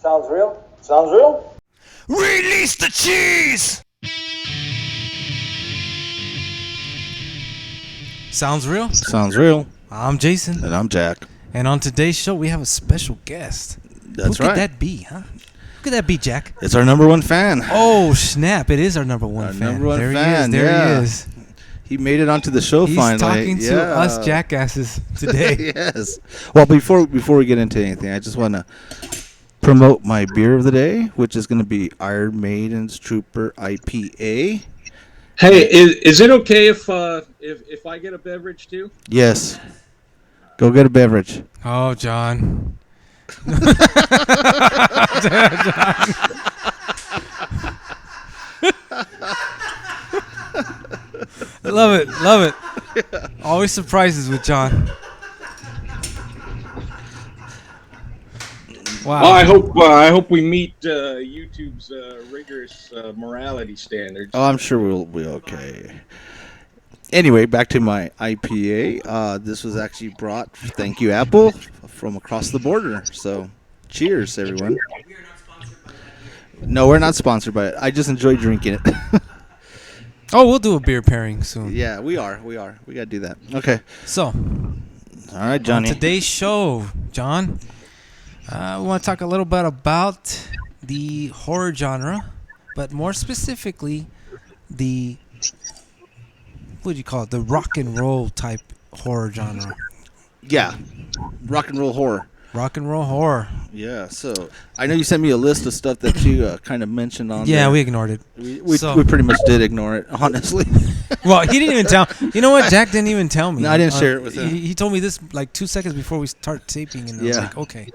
Sounds real? Sounds real? Release the cheese! Sounds real? Sounds real. I'm Jason. And I'm Jack. And on today's show, we have a special guest. That's Who right. could that be, huh? Who could that be, Jack? It's our number one fan. Oh, snap. It is our number one Our fan. number one there fan, he is. There yeah. he is. He made it onto the show He's finally. talking to us jackasses today. Yes. Well, before we get into anything, I just want to promote my beer of the day, which is going to be Iron Maiden's Trooper IPA. Hey, is it okay if I get a beverage too? Yes. Go get a beverage. Oh, John. Love it. Love it. Yeah. Always surprises with John. Wow. Oh, I hope we meet YouTube's rigorous morality standards. Oh, I'm sure we'll be okay. Anyway, back to my IPA. This was actually brought, thank you, Apple, from across the border. So, cheers, everyone. No, we're not sponsored by it. I just enjoy drinking it. Oh, we'll do a beer pairing soon. Yeah, we are. We got to do that. Okay. So, all right, Johnny. On today's show, John, we want to talk a little bit about the horror genre, but more specifically, the, what do you call it, the rock and roll type horror genre. Yeah, rock and roll horror. Rock and roll horror. Yeah, so I know you sent me a list of stuff that you kind of mentioned on there. Yeah, we ignored it. We pretty much did ignore it, honestly. Well, he didn't even tell. You know what? Jack didn't even tell me. No, I didn't share it with him. He told me this like 2 seconds before we start taping, and I was like, okay,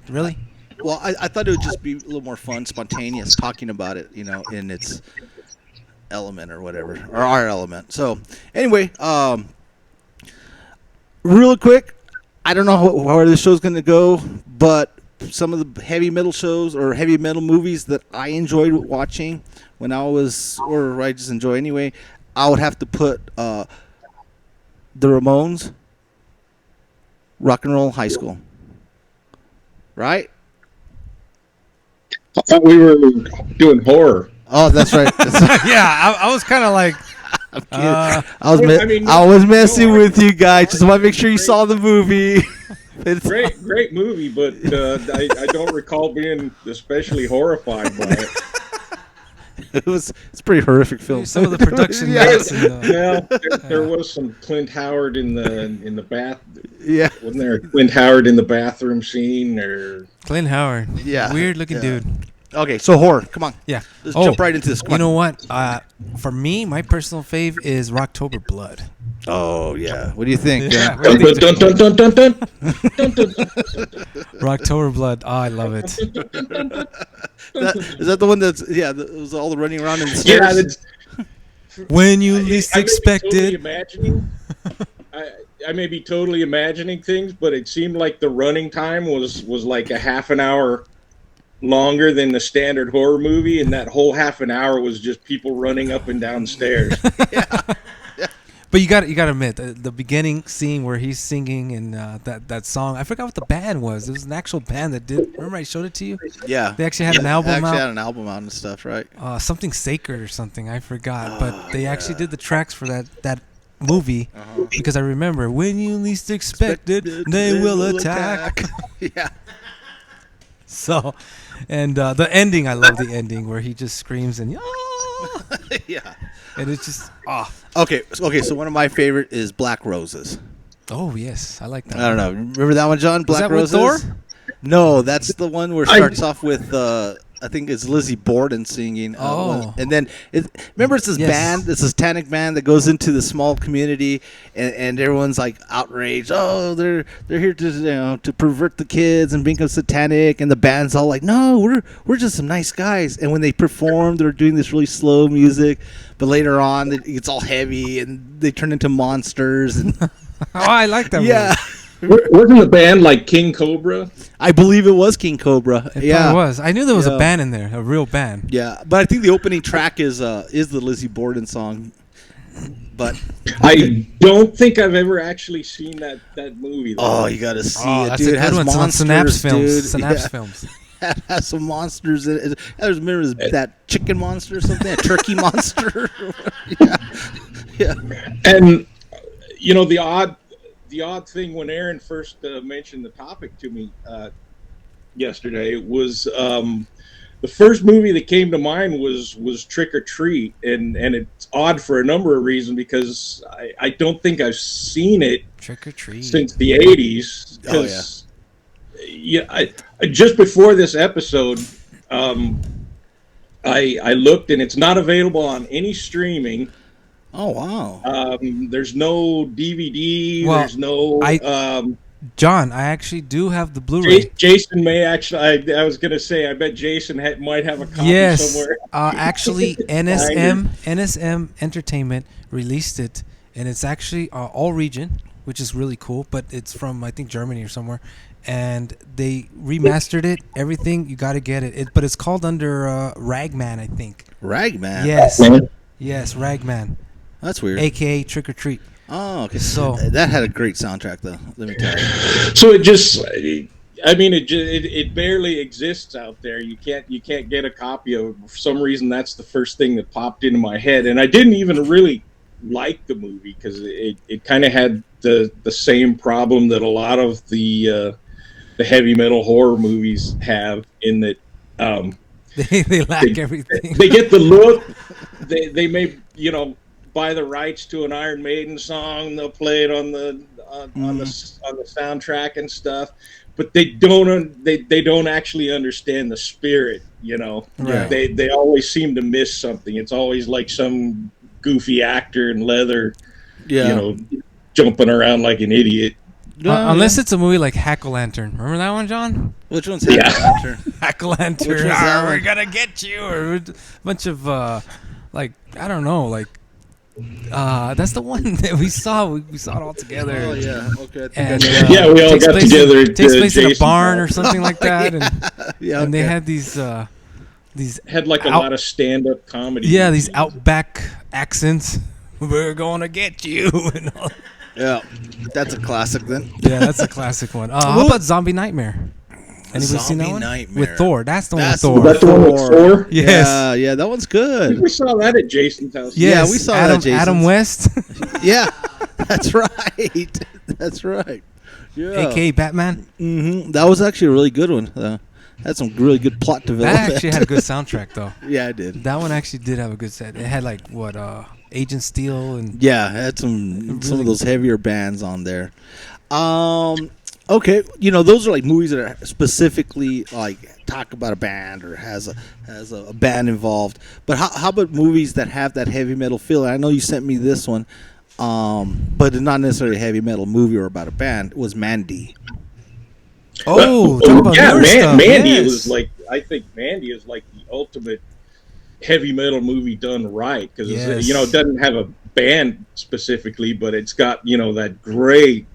really? Well, I thought it would just be a little more fun, spontaneous, talking about it, in its element or whatever, or our element. So, anyway, real quick, I don't know where this show's going to go, but some of the heavy metal shows or heavy metal movies that I enjoyed watching when I was, or I just enjoy anyway, I would have to put the Ramones, Rock and Roll High School. Right? I thought we were doing horror. Oh, that's right. Yeah, I was kind of like, I was messing with you guys. Just want to make sure you saw the movie. Great movie, but I don't recall being especially horrified by it. It's a pretty horrific film. Some of the production. There was some Clint Howard in the bath. Yeah, wasn't there a Clint Howard in the bathroom scene or Clint Howard? Yeah, weird looking dude. Okay, so horror. Come on. Yeah. Let's jump right into this. You know what? For me, my personal fave is Rocktober Blood. Oh, yeah. What do you think? Yeah. Rocktober Blood. Oh, I love it. Is that the one that's, it was all the running around in the stairs? Yeah. When you least expected. I may be totally imagining things, but it seemed like the running time was like a half an hour longer than the standard horror movie, and that whole half an hour was just people running up and down stairs. Yeah. But you got to admit the beginning scene where he's singing and that song. I forgot what the band was. It was an actual band that did. Remember I showed it to you? Yeah. They actually had an album out. They actually had an album out and stuff, right? Something Sacred or something. I forgot. But they actually did the tracks for that movie because I remember when you least expected, they will attack. Yeah. So, and the ending, I love the ending where he just screams and yeah, and it's just Okay, so one of my favorite is Black Roses. Oh yes, I like that. I don't know. Remember that one, John? Black Roses. With Thor? No, that's the one where it starts off with I think it's Lizzie Borden singing. And then remember it's this band, this satanic band that goes into the small community, and everyone's like outraged. Oh, they're here to pervert the kids and become satanic, and the band's all like, no, we're just some nice guys. And when they perform, they're doing this really slow music, but later on it gets all heavy and they turn into monsters. And I like that. Yeah. Wasn't the band like King Cobra? I believe it was King Cobra. It was. I knew there was a band in there, a real band. Yeah, but I think the opening track is the Lizzie Borden song. But I don't think I've ever actually seen that movie. Oh, you got to see it, that's dude. a It has good one. monsters, Synapse Films. dude. Synapse Films. has some monsters in it. I remember that chicken monster or something, a turkey monster. Yeah. And the odd thing when Aaron first mentioned the topic to me yesterday was the first movie that came to mind was Trick or Treat, and it's odd for a number of reasons because I don't think I've seen it Trick or Treat since the 80s. Oh yeah. Yeah, I just before this episode, I looked and it's not available on any streaming. Oh wow. There's no DVD. Well, there's no. John, I actually do have the Blu-ray. Jason may actually. I was gonna say. I bet Jason might have a copy somewhere. Actually, NSM Entertainment released it, and it's actually all region, which is really cool. But it's from I think Germany or somewhere. And they remastered it. Everything, you got to get it. But it's called under Ragman, I think. Ragman. Yes, Ragman. That's weird. AKA Trick or Treat. Oh, okay. So that had a great soundtrack, though. Let me tell you. So it barely exists out there. You can't get a copy of it. For some reason, that's the first thing that popped into my head, and I didn't even really like the movie because it kind of had the same problem that a lot of the heavy metal horror movies have in that they lack everything. They get the look. They may buy the rights to an Iron Maiden song. They'll play it on the soundtrack and stuff, but they don't actually understand the spirit. Right. They always seem to miss something. It's always like some goofy actor in leather, jumping around like an idiot. Unless it's a movie like Hack-O-Lantern. Remember that one, John? Which one's Hack-O-Lantern? Hack-O-Lantern. Which one's that one? We're gonna get you. Or a bunch of I don't know, that's the one that we saw. We saw it all together. Oh yeah, okay. And we all got together. It takes place in a barn or something like that, and they had these had like a lot of stand-up comedy. Yeah, these outback accents. We're gonna get you. And all. Yeah, that's a classic then. Yeah, that's a classic one. How about Zombie Nightmare? Anybody seen that one? Nightmare. With Thor. That's the one with Thor. That's the one with Thor? Yes. Yeah, that one's good. We saw that at Jason's house. Yes, Yeah, we saw that at Jason's. Adam West. Yeah, that's right. That's right. Yeah. AKA Batman. Mm-hmm. That was actually a really good one. Had some really good plot development. That actually had a good soundtrack, though. Yeah, it did. That one actually did have a good set. It had Agent Steel and yeah, it had some of those heavier bands on there. Okay, those are like movies that are specifically like talk about a band or has a band involved. But how about movies that have that heavy metal feel? I know you sent me this one, but it's not necessarily a heavy metal movie or about a band. It was Mandy. talk about newer stuff. Mandy yes. I think Mandy is like the ultimate heavy metal movie done right because yes. it doesn't have a band specifically, but it's got that great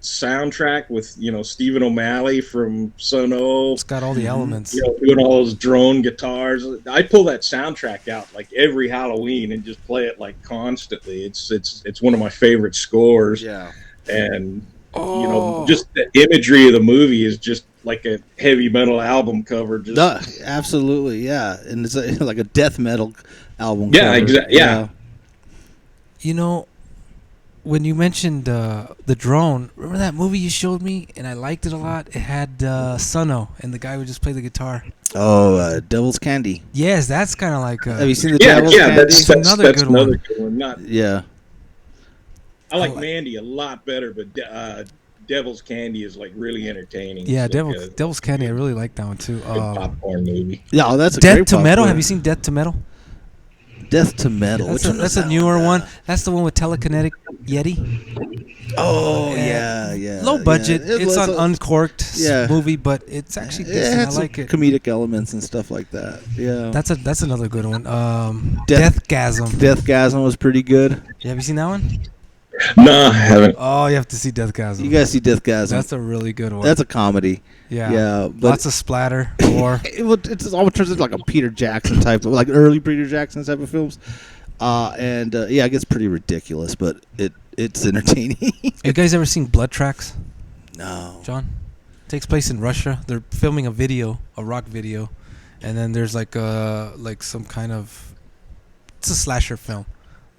soundtrack with Stephen O'Malley from Sun O. It's got all the elements. Doing all those drone guitars. I pull that soundtrack out like every Halloween and just play it like constantly. It's one of my favorite scores. Yeah, and just the imagery of the movie is just like a heavy metal album cover. Absolutely, yeah, and it's like a death metal album. Yeah, cover. exactly. Yeah. When you mentioned the drone, remember that movie you showed me, and I liked it a lot. It had Suno, and the guy would just play the guitar. Oh, Devil's Candy. Yes, that's kind of like. Have you seen the Devil's Candy? That's another good one. Yeah. I like Mandy a lot better, but Devil's Candy is like really entertaining. Yeah, It's Devil's Candy. I really like that one too. good popcorn movie. Yeah, that's a Death great to Metal. popcorn. Have you seen Death to Metal? Death to Metal. That's a newer one. That's the one with telekinetic Yeti. Oh yeah. Low budget. Yeah. It's an uncorked Yeah. movie, but it's actually decent. It I had some like it. comedic elements and stuff like that. Yeah. That's another good one. Deathgasm. Deathgasm was pretty good. Yeah, have you seen that one? No, I haven't. Oh, you have to see Deathgasm. You guys see Deathgasm? That's a really good one. That's a comedy. Yeah. But Lots of splatter. Gore. It's almost turns into like a Peter Jackson type of, like early Peter Jackson type of films. It gets pretty ridiculous, but it's entertaining. You guys ever seen Blood Tracks? No. John? Takes place in Russia. They're filming a rock video, and then there's like some kind of, it's a slasher film.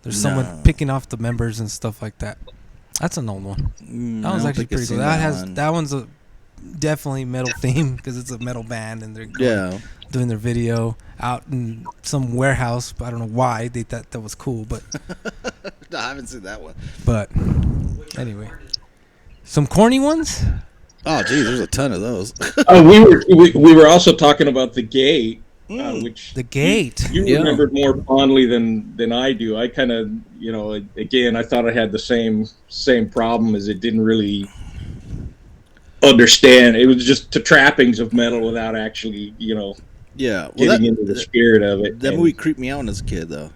There's someone picking off the members and stuff like that. That's an old one. That one's actually pretty cool. That one's a definitely metal theme because it's a metal band and they're doing their video out in some warehouse. But I don't know why they thought that was cool. But no, I haven't seen that one. But anyway, some corny ones. Oh, geez, there's a ton of those. We were also talking about The Gate. Which The Gate. You remembered more fondly than I do. I kind of, again, I thought I had the same problem as it didn't really understand. It was just the trappings of metal without actually, getting into the spirit of it. That movie creeped me out as a kid, though.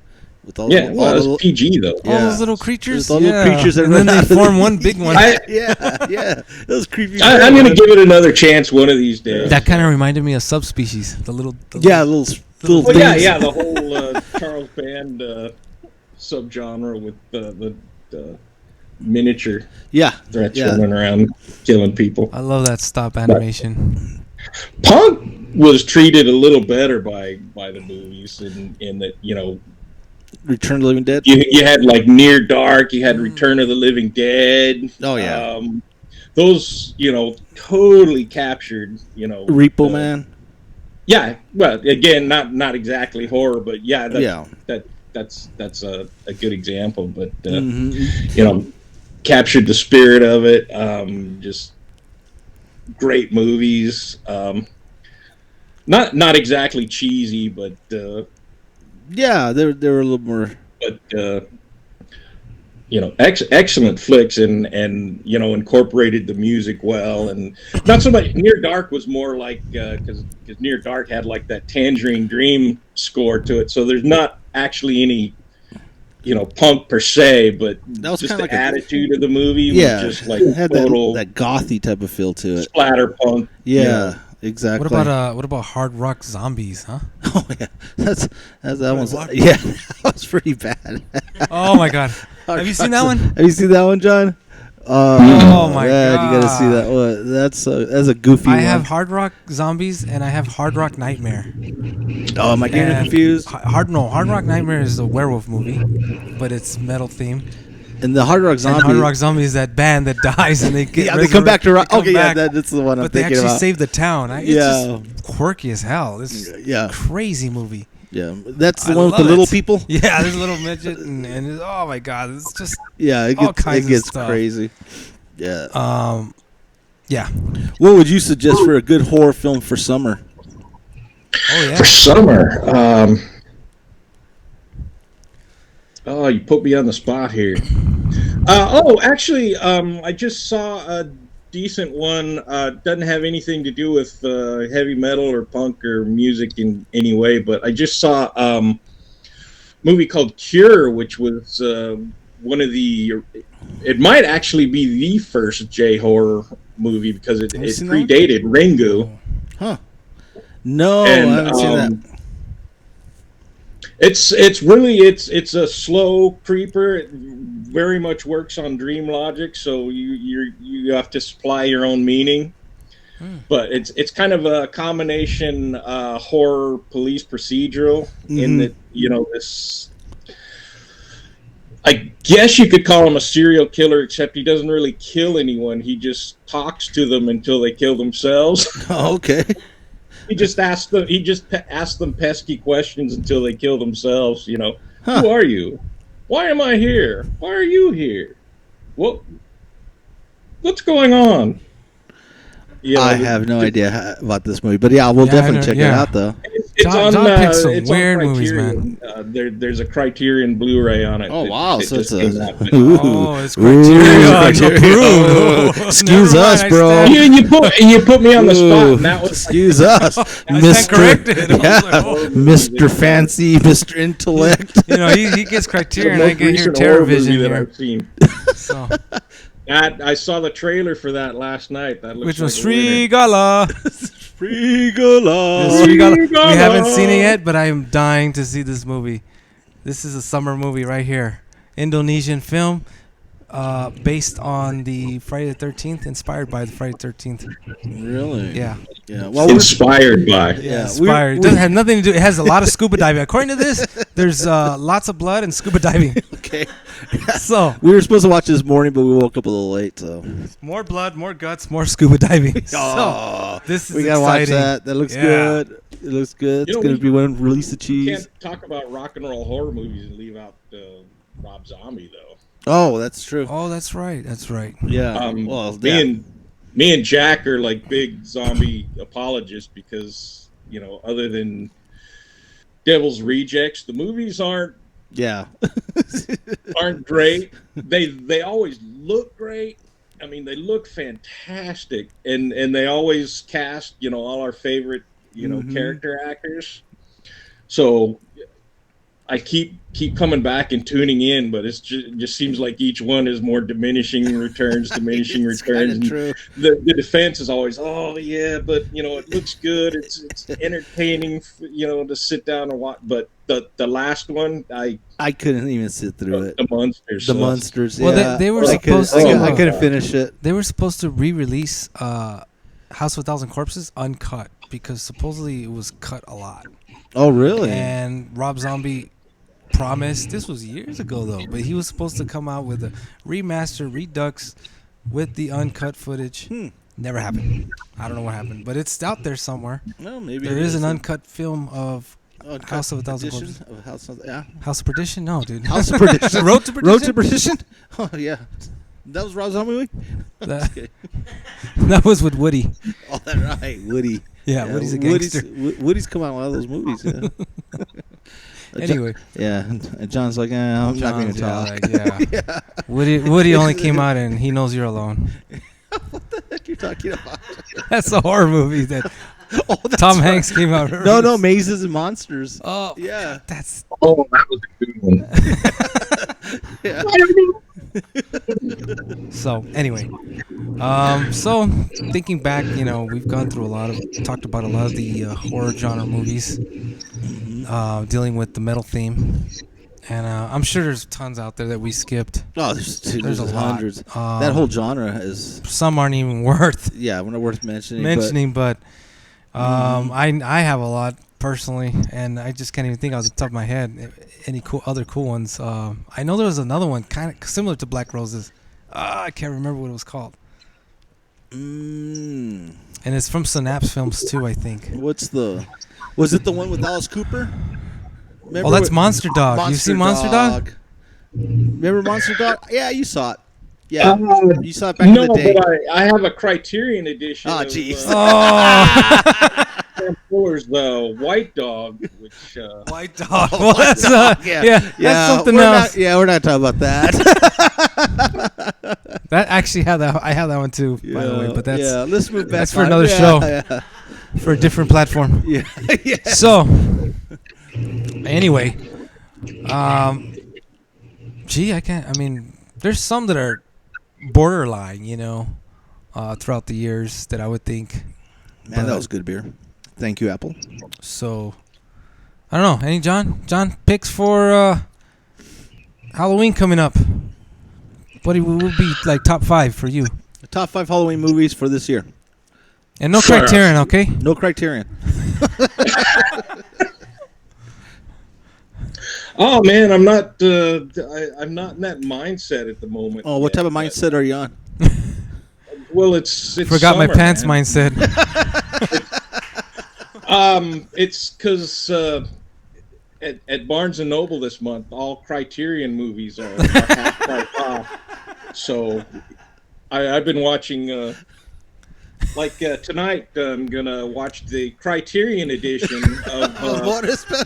With all it was PG though. All those little creatures. All little creatures, and then they form one big one. It was creepy. I'm gonna give it another chance one of these days. That kind of reminded me of Subspecies. little things. The whole Charles Band subgenre with the miniature threats running around killing people. I love that stop animation. Punk was treated a little better by the movies in that Return of the Living Dead. You had like Near Dark. You had Return of the Living Dead. Oh yeah. Those totally captured. Repo Man. Yeah. Well, again, not exactly horror, but that's a good example. But captured the spirit of it. Just great movies. Not exactly cheesy, but. Yeah, they were a little more, but excellent flicks and incorporated the music well, and not so much. Near Dark was more like because Near Dark had like that Tangerine Dream score to it, so there's not actually any punk per se, but that was just the like attitude of the movie was just like it had total that gothy type of feel to it, splatter punk. Yeah. Exactly. What about Hard Rock Zombies, huh? Oh yeah, that one's that was pretty bad. Oh my god, have you seen that one? Have you seen that one, John? Oh my god, you gotta see that one. That's a goofy one. I have Hard Rock Zombies and I have Hard Rock Nightmare. Oh, am I getting confused? Hard Rock Nightmare is a werewolf movie, but it's metal theme. And the Hard Rock Zombie. And Hard Rock Zombie is that band that dies and they get they come back to rock. Okay, that's the one I'm thinking about. But they actually save the town. It's just quirky as hell. This is a crazy movie. Yeah, that's the one with the little people. Yeah, there's a little midget and oh my god, it's just it gets crazy. Yeah. Yeah. What would you suggest for a good horror film for summer? Oh yeah. For summer, oh, you put me on the spot here. Actually, I just saw a decent one. Doesn't have anything to do with heavy metal or punk or music in any way, but I just saw a movie called Cure, which was one of the... It might actually be the first J-horror movie because it predated Ringu. Huh. No, I haven't seen that. It's really a slow creeper. It very much works on dream logic, so you have to supply your own meaning. But it's kind of a combination horror police procedural in that this. I guess you could call him a serial killer, except he doesn't really kill anyone. He just talks to them until they kill themselves. Oh, okay. He just asks them pesky questions until they kill themselves. Who are you? Why am I here? Why are you here? What's going on? I have no idea about this movie, but we'll definitely check it out though. It's John picked some weird movies, man. There's a Criterion Blu-ray on it. Oh wow! It's Criterion. Excuse us, bro. You put me on the spot. And that was excuse us, Mr. Fancy, Mr. Intellect. He gets Criterion. I get your TerraVision here. So. I saw the trailer for that last night. That looks which was like Srigala. Srigala. We haven't seen it yet, but I am dying to see this movie. This is a summer movie right here. Indonesian film. based on the Friday the 13th, inspired by the Friday the 13th. Really? Yeah. Yeah. Well, Inspired by. Yeah, inspired. It doesn't have nothing to do. It has a lot of scuba diving. According to this, there's lots of blood and scuba diving. Okay. So we were supposed to watch this morning, but we woke up a little late. So more blood, more guts, more scuba diving. Oh, so this is we gotta exciting. watch that. That looks good. It looks good. It's gonna be when Release the Cheeze. You can't talk about rock and roll horror movies and leave out Rob Zombie though. Oh, that's true. Oh, that's right. That's right. Yeah. Well, yeah. Me and Jack are like big zombie apologists because, other than Devil's Rejects, the movies aren't great. They always look great. I mean, they look fantastic, and they always cast, all our favorite, character actors. So I keep coming back and tuning in, but it just seems like each one is more diminishing returns. And true. The defense is always, oh yeah, but it looks good. It's entertaining, to sit down and watch. But the last one, I couldn't even sit through it. The monsters. The monsters. Well, yeah. they were supposed to. I couldn't finish it. They were supposed to re-release House of a Thousand Corpses uncut because supposedly it was cut a lot. Oh, really? And Rob Zombie promised, this was years ago though, but he was supposed to come out with a remaster redux with the uncut footage. Never happened. I don't know what happened, but it's out there somewhere. No, maybe there is an uncut film of House of a Thousand Corpses. House of Perdition? No, dude. House of Perdition. Road to Perdition? Road to Perdition? Oh, yeah. That was Rob Zombie movie? That was with Woody. Oh, that's right. Woody. Yeah, Woody's a gangster. Woody's come out in a lot of those movies. Yeah. Anyway. Yeah, and John's like, I'm not going to talk. Yeah. Woody only came out in He Knows You're Alone. What the heck are you talking about? That's a horror movie that Tom Hanks came out. No, Mazes and Monsters. Oh, yeah. That was a good one. Yeah. So anyway, so thinking back, we've gone through talked about a lot of the horror genre movies, dealing with the metal theme, and I'm sure there's tons out there that we skipped. Oh, there's a hundreds. That whole genre is. Some aren't even worth. Yeah, we're not worth mentioning. But I have a lot personally, and I just can't even think off the top of my head any other cool ones. I know there was another one kind of similar to Black Roses. I can't remember what it was called. And it's from Synapse Films too, I think. Was it the one with Alice Cooper? Remember that's Monster Dog. You see Monster Dog? Remember Monster Dog? Yeah, you saw it. Yeah, you saw it back in the day. No, but I have a Criterion edition. Oh, jeez. Fuller's the White Dog, which White Dog. Well, that's that's something else. We're not talking about that. That actually I have that one too, by the way. But let's move back. That's for another show, for a different platform. Yeah. So, anyway, I can't. I mean, there's some that are borderline, throughout the years that I would think. Man, that was good beer. Thank you, Apple. So, I don't know. Any John picks for Halloween coming up? What would be like top 5 for you? The top 5 Halloween movies for this year. And no Criterion, okay? No Criterion. Oh man, I'm not in that mindset at the moment. Oh, what type of mindset are you on? Well, it's forgot summer, my pants man. mindset. It's because at Barnes and Noble this month, all Criterion movies are half price off. So I've been watching. Tonight, I'm gonna watch the Criterion edition of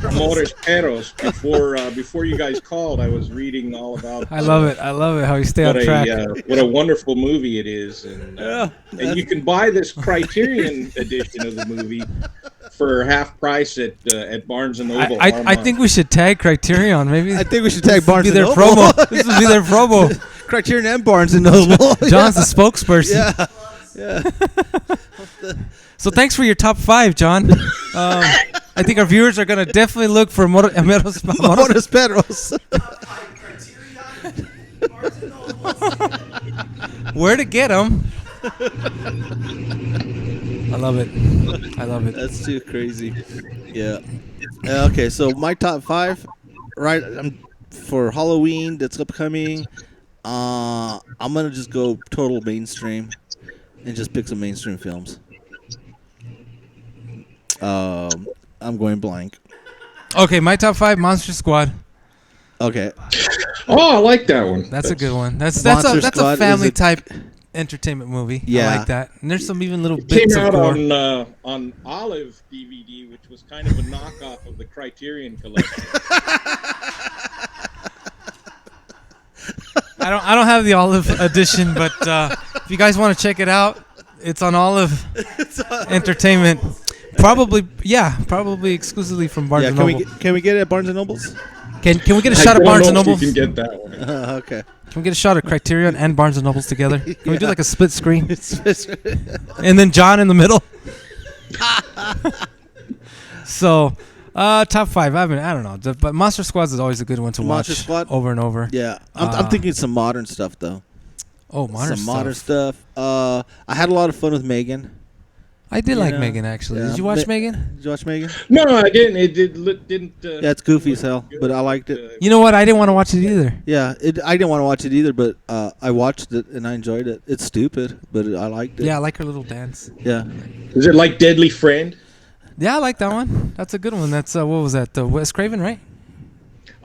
Amores Perros. Before you guys called, I was reading all about. I love it how you stay on track. What a wonderful movie it is, and you can buy this Criterion edition of the movie for half price at Barnes and Noble. I think we should tag Criterion. Maybe I think we should tag Barnes and Noble. This would be their promo. Criterion and Barnes and Noble. John's the spokesperson. Yeah. So thanks for your top 5, John. I think our viewers are going to definitely look for Amores Perros. Where to get them? I love it. That's too crazy. Yeah. Okay, so my top 5, right? For Halloween that's upcoming. I'm gonna just go total mainstream and just pick some mainstream films. I'm going blank. Okay, my top 5: Monster Squad. Okay. Oh, I like that one. That's a good one. That's Monster a Squad family type entertainment movie. Yeah. I like that. And there's some even little It bits came of out gore. on Olive DVD, which was kind of a knockoff of the Criterion Collection. I don't have the Olive edition, but if you guys want to check it out, it's on Olive Entertainment. Probably exclusively from Barnes and Noble. Can we get it at Barnes and Nobles? Can we get a I shot of don't Barnes know and if Nobles? You can get that one. Okay. Can we get a shot of Criterion and Barnes and Nobles together? Can we do like a split screen? It's And then John in the middle? So, top 5. I don't know. But Monster Squad is always a good one to Monster watch Squad? over and over. Yeah. I'm thinking some modern stuff though. Oh, modern stuff. I had a lot of fun with Megan. I did like Megan, actually. Yeah. Did you watch Megan? Did you watch Megan? No, I didn't. It didn't. Yeah, it's goofy as hell, but I liked it. You know what? I didn't want to watch it either. Yeah, I didn't want to watch it either, but I watched it and I enjoyed it. It's stupid, but I liked it. Yeah, I like her little dance. Yeah. Is it like Deadly Friend? Yeah, I like that one. That's a good one. That's, what was that? Wes Craven, right?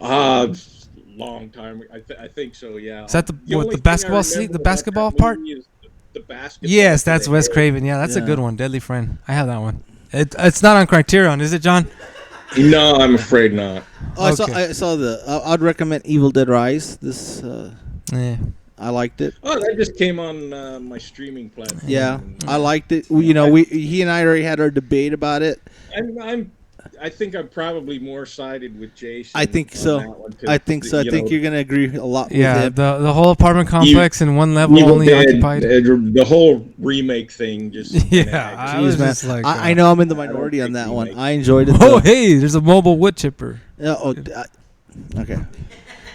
Long time. I think so. Yeah. Is that the only thing basketball I scene, remember the about basketball that part? movie is the basketball. Yes, that's to the Wes head. Craven. Yeah, that's a Yeah. good one. Deadly Friend. I have that one. It's not on Criterion, is it, John? No, I'm afraid not. Oh, Okay. I saw I'd recommend Evil Dead Rise. This Yeah. I liked it. Oh, that just came on my streaming platform. Yeah, I liked it. He and I already had our debate about it. I think I'm probably more sided with Jason. I think on so. that one, 'cause, I think so. I think you're gonna agree a lot Yeah, with him. the whole apartment complex in one level Evil only Dead, occupied. the whole remake thing just. Yeah, I Jeez, was man. just like, I know I'm in the I don't minority on think that he one. makes- I enjoyed it. Oh, though. hey, there's a mobile wood chipper. Yeah, okay.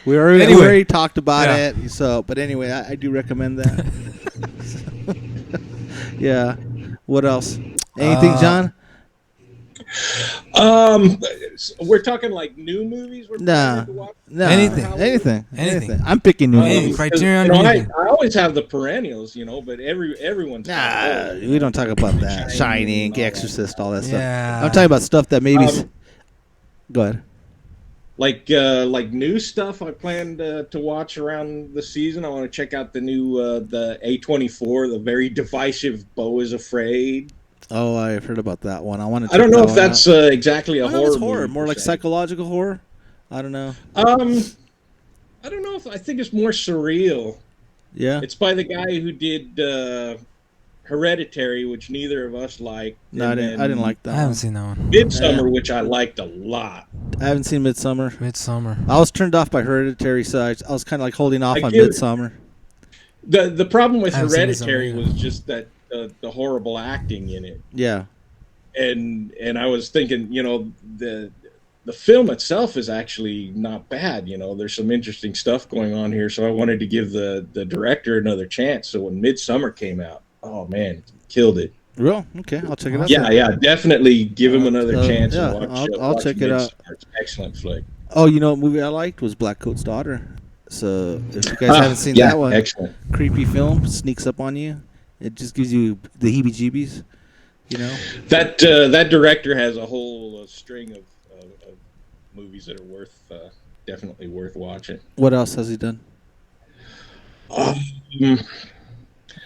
We already Anyway. talked about Yeah. it. So, but anyway, I do recommend that. Yeah. What else? Anything, John? We're talking like new movies. We're Nah. planning to watch? No. Anything. Anything. I'm picking new Anything. movies. Criterion. I anything. always have the perennials, but everyone's. Nah, we don't talk about that. Shining, all that. Exorcist, all that stuff. Yeah. I'm talking about stuff that maybe. Go ahead. Like new stuff I planned to watch around the season. I want to check out the new the A24, the very divisive Beau is Afraid. Oh, I've heard about that one. I want to. I don't know if that's exactly a horror. It's horror, movie, more per like se. psychological horror. I don't know. I don't know if I think it's more surreal. Yeah. It's by the guy who did Hereditary, which neither of us liked. No, I didn't like that. I haven't one. seen that one. Midsummer, which I liked a lot. I haven't seen Midsummer. Midsummer. I was turned off by Hereditary, so I was kind of like holding off I on get it. Midsummer. The problem with I haven't seen Hereditary Midsummer, was just that the horrible acting in it. Yeah. And I was thinking, the film itself is actually not bad. There's some interesting stuff going on here. So I wanted to give the director another chance. So when Midsummer came out, oh man, killed it. Real? Okay, I'll check it out. Yeah, definitely give him another chance. yeah, And I'll watch check it out. Midsummer. It's an excellent flick. Oh, what movie I liked was Black Coat's Daughter. So if you guys haven't seen that one, excellent. creepy film, sneaks up on you. It just gives you the heebie-jeebies. That director has a whole string of movies that are definitely worth watching. What else has he done? I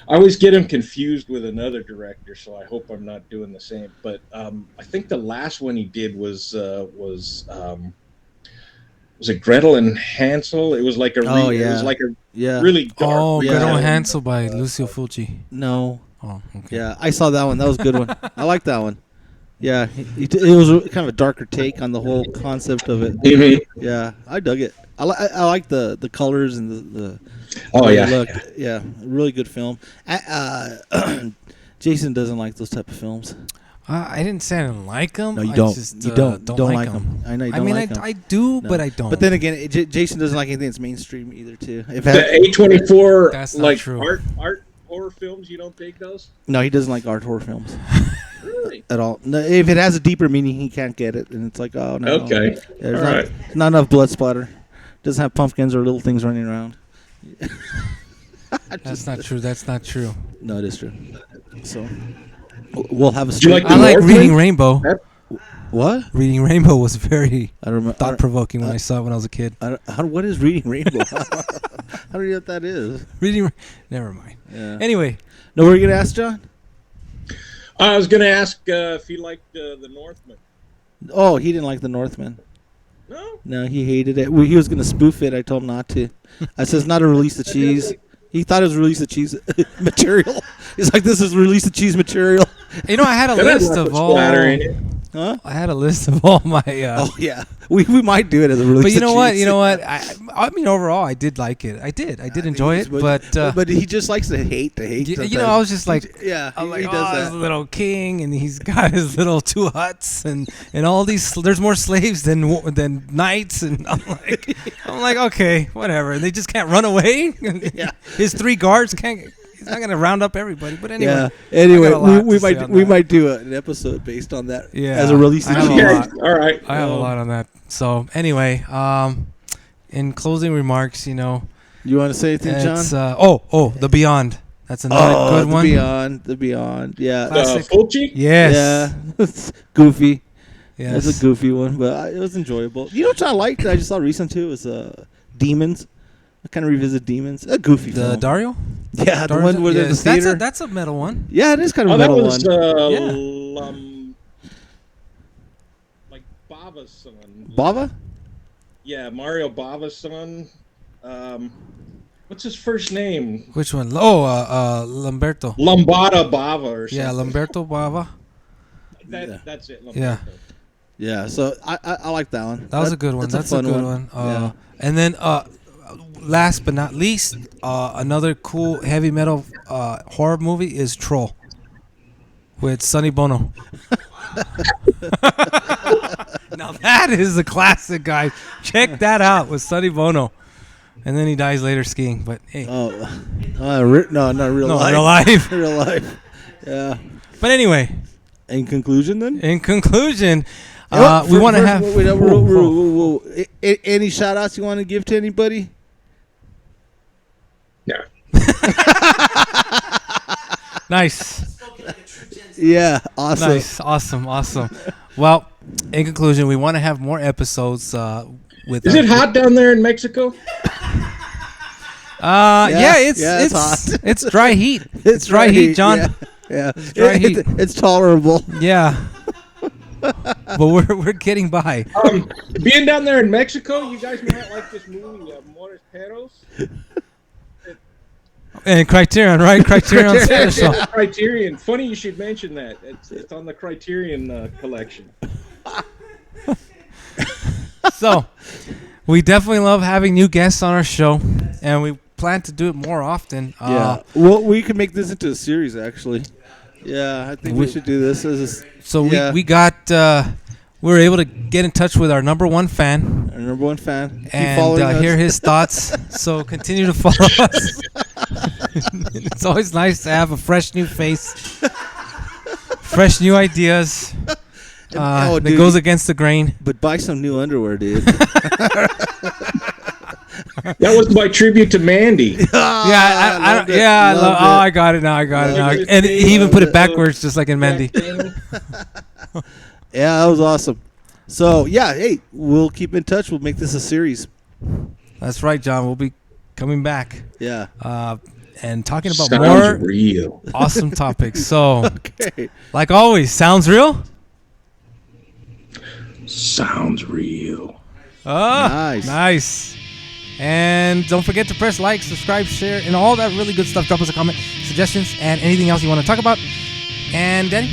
always get him confused with another director, so I hope I'm not doing the same. But I think the last one he did was it Gretel and Hansel? It was like a it was like a really dark. Oh, Yeah. Gretel and Hansel by Lucio Fulci. No. Oh, okay. Yeah, I saw that one. That was a good one. I like that one. Yeah, it was kind of a darker take on the whole concept of it. Mhm. Yeah, I dug it. I like the colors and the Oh way yeah. it looked. Yeah, really good film. Jason doesn't like those type of films. I didn't say I didn't like them. No, you I don't. Just, You don't like them. I know you don't like them. I do, No. but I don't. But then again, Jason doesn't like anything that's mainstream either, too. The A24 That's not like true. art horror films, you don't dig those? No, he doesn't like art horror films Really? at all. No, if it has a deeper meaning, he can't get it, and it's like, oh no. Okay. There's All right. not enough blood splatter. Doesn't have pumpkins or little things running around. That's not true. That's not true. No, it is true. So we'll have a. Do you like I like Northman? Reading Rainbow. What? Reading Rainbow was very I don't remember. thought provoking when I saw it when I was a kid. What is Reading Rainbow? How do you know what that is? Never mind. Yeah. Anyway, No, what were you gonna ask, John? I was going to ask if you liked the Northman. Oh, he didn't like the Northman. No? No, he hated it. He was gonna spoof it. I told him not to. I said it's not a Release the Cheese. He thought it was Release the Cheese material. He's like, this is Release the Cheese material. you know, I had a list of all. Splatter in it. Huh? I had a list of all my. Oh yeah, we might do it as a Release. But you the know what? Cheese. You know what? I mean, overall, I did like it. I did enjoy it. But he just likes to hate. you know, I was just like, yeah, I was like, he does this that. little king, and he's got his little 2 huts, and all these. There's more slaves than knights, and I'm like, okay, whatever. And they just can't run away. Yeah. His 3 guards can't. He's not gonna round up everybody. But anyway. Yeah. Anyway, I got a lot we to say might on we that. might do an episode based on that. Yeah. As a Release the I have a Cheese. lot. Okay. All right. I have a lot on that. So anyway, in closing remarks, you know, You want to say anything, John? it's The Beyond. That's another good one. The Beyond. Yeah. Classic. Fulci? Yes. Yeah. It's goofy. Yes. It's a goofy one, but it was enjoyable. You know what I liked that I just saw recent too was Demons. I kind of revisit Demons. A goofy The film. Dario? Yeah, the Dario? one where there's the theater. That's a metal one. Yeah, it is kind of Oh, a that metal was one. like Bava's son. Bava? Yeah, Mario Bava's son. What's his first name? Which one? Oh, Lamberto. Lambada Bava or something. Yeah, Lamberto Bava. That's it. Lamberto. Yeah. Yeah, so I like that one. That was a good one. That's a fun good one. Yeah. And then, last but not least, another cool heavy metal horror movie is Troll with Sonny Bono. Now that is a classic, guys. Check that out with Sonny Bono. And then he dies later skiing. But hey, No, not real life. real life. Real life. Yeah. But anyway, In conclusion, then. in conclusion, You we want to have any shout outs you want to give to anybody? Yeah. nice. Yeah, awesome. Nice, awesome. Well, in conclusion, we want to have more episodes with. Is it hot down there in Mexico? Yeah, it's hot. It's dry heat. It's dry heat, John. Yeah. It's dry heat. It's tolerable. Yeah. But we're getting by. Being down there in Mexico, you guys might like this movie, Amores Perros. And Criterion, right? Criterion. Yeah, Criterion. Funny you should mention that. It's on the Criterion collection. So, we definitely love having new guests on our show, and we plan to do it more often. Yeah. Well, we could make this into a series, actually. Yeah, I think we should do this as a. So yeah. we got we were able to get in touch with our number one fan. Our number one fan. Keep And following us. hear his thoughts. So continue to follow us. It's always nice to have a fresh new face, fresh new ideas. That dude, goes against the grain. But buy some new underwear, dude. That was my tribute to Mandy. I got it now. And he even put it backwards, just like in Mandy. Yeah, that was awesome. So, yeah, hey, we'll keep in touch. We'll make this a series. That's right, John. We'll be coming back. Yeah. And talking about Sounds more real. awesome topics. So, Okay. like always, sounds real? Sounds real. Nice. And don't forget to press like, subscribe, share, and all that really good stuff. Drop us a comment, suggestions, and anything else you want to talk about. And Danny?